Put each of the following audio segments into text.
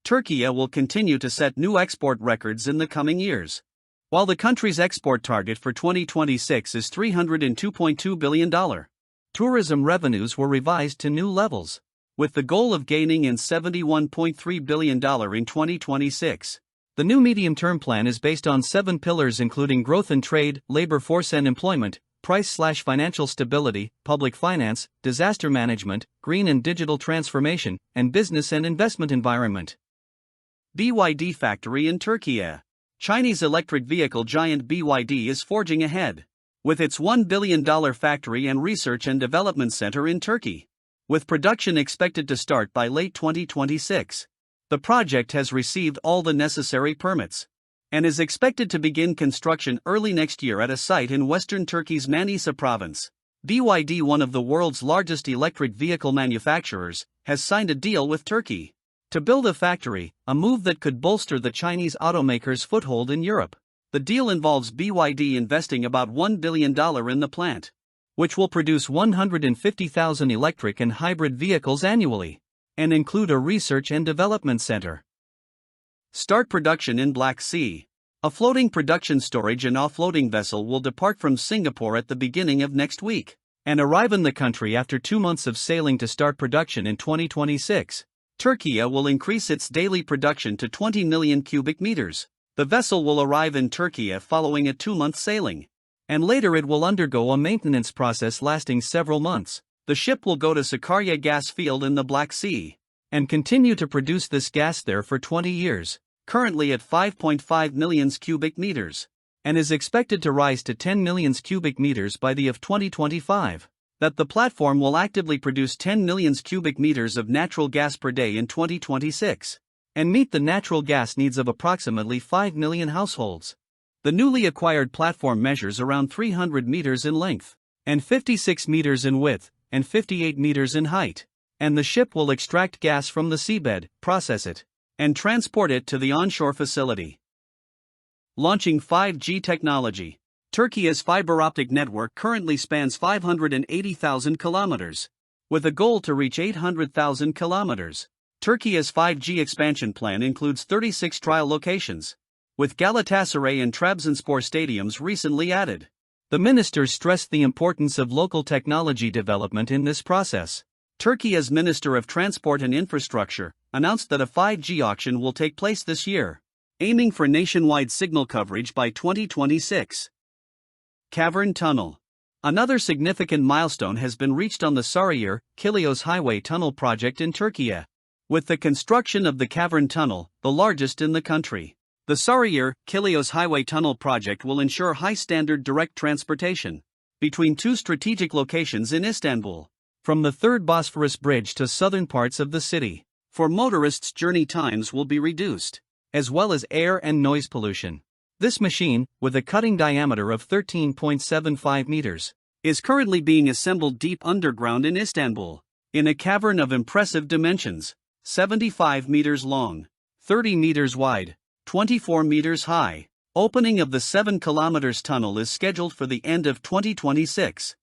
Türkiye will continue to set new export records in the coming years. While the country's export target for 2026 is $302.2 billion, tourism revenues were revised to new levels, with the goal of gaining in $71.3 billion in 2026. The new medium-term plan is based on 7 pillars including growth and trade, labor force and employment, price/financial stability, public finance, disaster management, green and digital transformation, and business and investment environment. BYD factory in Türkiye. Chinese electric vehicle giant BYD is forging ahead with its $1 billion factory and research and development center in Turkey, with production expected to start by late 2026. The project has received all the necessary permits and is expected to begin construction early next year at a site in western Turkey's Manisa province. BYD, one of the world's largest electric vehicle manufacturers, has signed a deal with Turkey to build a factory, a move that could bolster the Chinese automaker's foothold in Europe. The deal involves BYD investing about $1 billion in the plant, which will produce 150,000 electric and hybrid vehicles annually, and include a research and development center. Start production in Black Sea. A floating production storage and offloading vessel will depart from Singapore at the beginning of next week and arrive in the country after 2 months of sailing to start production in 2026. Türkiye will increase its daily production to 20 million cubic meters. The vessel will arrive in Türkiye following a 2-month sailing, and later it will undergo a maintenance process lasting several months. The ship will go to Sakarya gas field in the Black Sea and continue to produce this gas there for 20 years, currently at 5.5 million cubic meters, and is expected to rise to 10 million cubic meters by the of 2025. That the platform will actively produce 10 million cubic meters of natural gas per day in 2026 and meet the natural gas needs of approximately 5 million households. The newly acquired platform measures around 300 meters in length and 56 meters in width and 58 meters in height, and the ship will extract gas from the seabed, process it, and transport it to the onshore facility. Launching 5G technology. Turkey's fiber optic network currently spans 580,000 kilometers, with a goal to reach 800,000 kilometers. Turkey's 5G expansion plan includes 36 trial locations, with Galatasaray and Trabzonspor stadiums recently added. The ministers stressed the importance of local technology development in this process. Turkey's Minister of Transport and Infrastructure announced that a 5G auction will take place this year, aiming for nationwide signal coverage by 2026. Cavern Tunnel. Another significant milestone has been reached on the Sarıyer, Kilyos highway tunnel project in Türkiye, with the construction of the Cavern Tunnel, the largest in the country. The Sarıyer, Kilyos highway tunnel project will ensure high-standard direct transportation between 2 strategic locations in Istanbul, from the third Bosphorus Bridge to southern parts of the city. For motorists, journey times will be reduced, as well as air and noise pollution. This machine, with a cutting diameter of 13.75 meters, is currently being assembled deep underground in Istanbul, in a cavern of impressive dimensions, 75 meters long, 30 meters wide, 24 meters high. Opening of the 7 kilometers tunnel is scheduled for the end of 2026.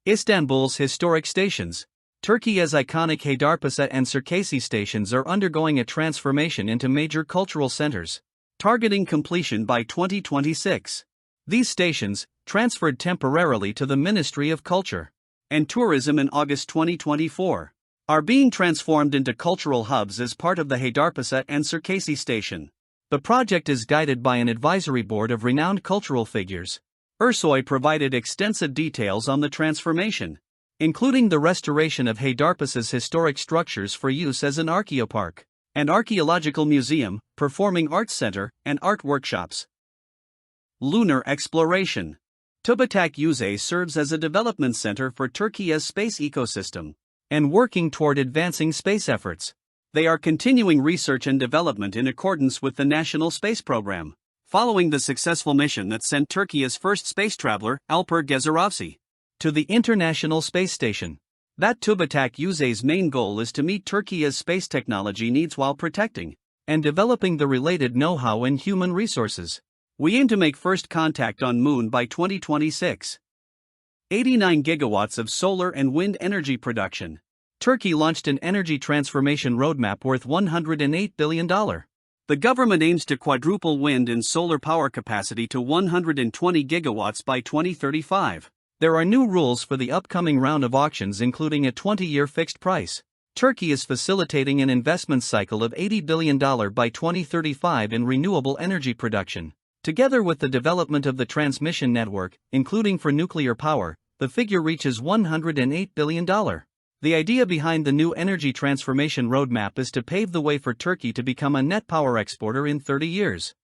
Istanbul's historic stations. Turkey's iconic Haydarpaşa and Circasi stations are undergoing a transformation into major cultural centers, targeting completion by 2026. These stations, transferred temporarily to the Ministry of Culture and Tourism in August 2024, are being transformed into cultural hubs as part of the Haydarpaşa and Circasi station. The project is guided by an advisory board of renowned cultural figures. Ersoy provided extensive details on the transformation, including the restoration of Haydarpaşa's historic structures for use as an archaeopark, an archaeological museum, performing arts center, and art workshops. Lunar exploration. TUBITAK Uzay serves as a development center for Turkey's space ecosystem and working toward advancing space efforts. They are continuing research and development in accordance with the National Space Program, following the successful mission that sent Turkey's first space traveler, Alper Gezerovci, to the International Space Station. That TUBITAK Uzay's main goal is to meet Turkey's space technology needs while protecting and developing the related know-how and human resources. We aim to make first contact on Moon by 2026. 89 gigawatts of solar and wind energy production. Turkey launched an energy transformation roadmap worth $108 billion. The government aims to quadruple wind and solar power capacity to 120 gigawatts by 2035. There are new rules for the upcoming round of auctions, including a 20-year fixed price. Turkey is facilitating an investment cycle of $80 billion by 2035 in renewable energy production. Together with the development of the transmission network, including for nuclear power, the figure reaches $108 billion. The idea behind the new energy transformation roadmap is to pave the way for Turkey to become a net power exporter in 30 years.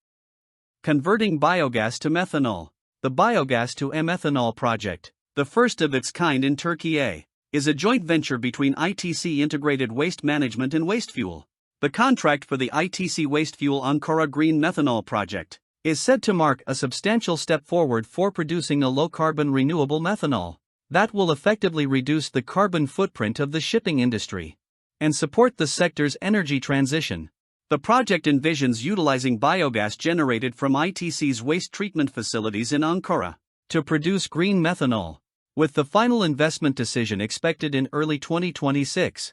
Converting biogas to methanol. The Biogas to methanol project, the first of its kind in Türkiye, is a joint venture between ITC Integrated Waste Management and Waste Fuel. The contract for the ITC Waste Fuel Ankara Green Methanol project is said to mark a substantial step forward for producing a low-carbon renewable methanol that will effectively reduce the carbon footprint of the shipping industry and support the sector's energy transition. The project envisions utilizing biogas generated from ITC's waste treatment facilities in Ankara to produce green methanol, with the final investment decision expected in early 2026.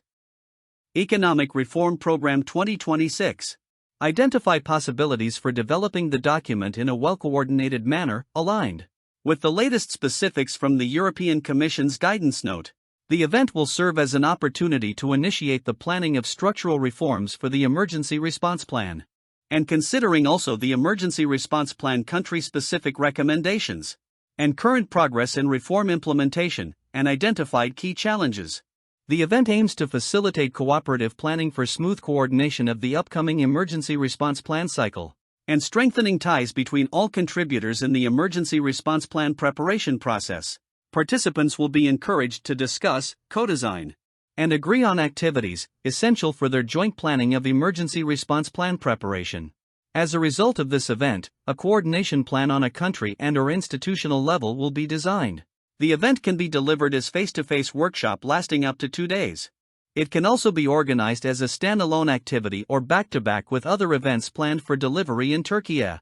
Economic Reform Program 2026. Identify possibilities for developing the document in a well-coordinated manner, aligned with the latest specifics from the European Commission's guidance note. The event will serve as an opportunity to initiate the planning of structural reforms for the emergency response plan, and considering also the emergency response plan country-specific recommendations, and current progress in reform implementation, and identified key challenges. The event aims to facilitate cooperative planning for smooth coordination of the upcoming emergency response plan cycle, and strengthening ties between all contributors in the emergency response plan preparation process. Participants will be encouraged to discuss, co-design, and agree on activities essential for their joint planning of emergency response plan preparation. As a result of this event, a coordination plan on a country and/or institutional level will be designed. The event can be delivered as face-to-face workshop lasting up to 2 days. It can also be organized as a standalone activity or back-to-back with other events planned for delivery in Türkiye.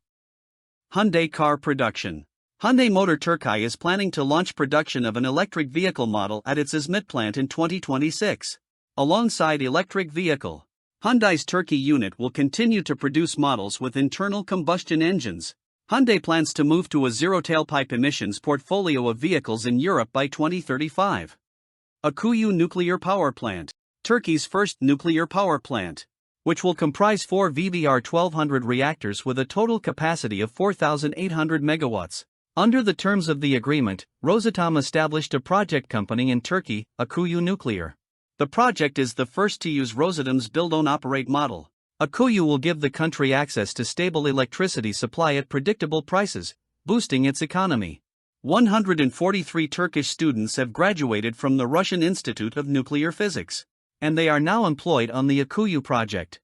Hyundai car production. Hyundai Motor Türkiye is planning to launch production of an electric vehicle model at its İzmit plant in 2026. Alongside electric vehicle, Hyundai's Turkey unit will continue to produce models with internal combustion engines. Hyundai plans to move to a zero-tailpipe emissions portfolio of vehicles in Europe by 2035. Akkuyu Nuclear Power Plant, Turkey's first nuclear power plant, which will comprise 4 VVR 1200 reactors with a total capacity of 4,800 megawatts. Under the terms of the agreement, Rosatom established a project company in Turkey, Akkuyu Nuclear. The project is the first to use Rosatom's build-own-operate model. Akkuyu will give the country access to stable electricity supply at predictable prices, boosting its economy. 143 Turkish students have graduated from the Russian Institute of Nuclear Physics, and they are now employed on the Akkuyu project.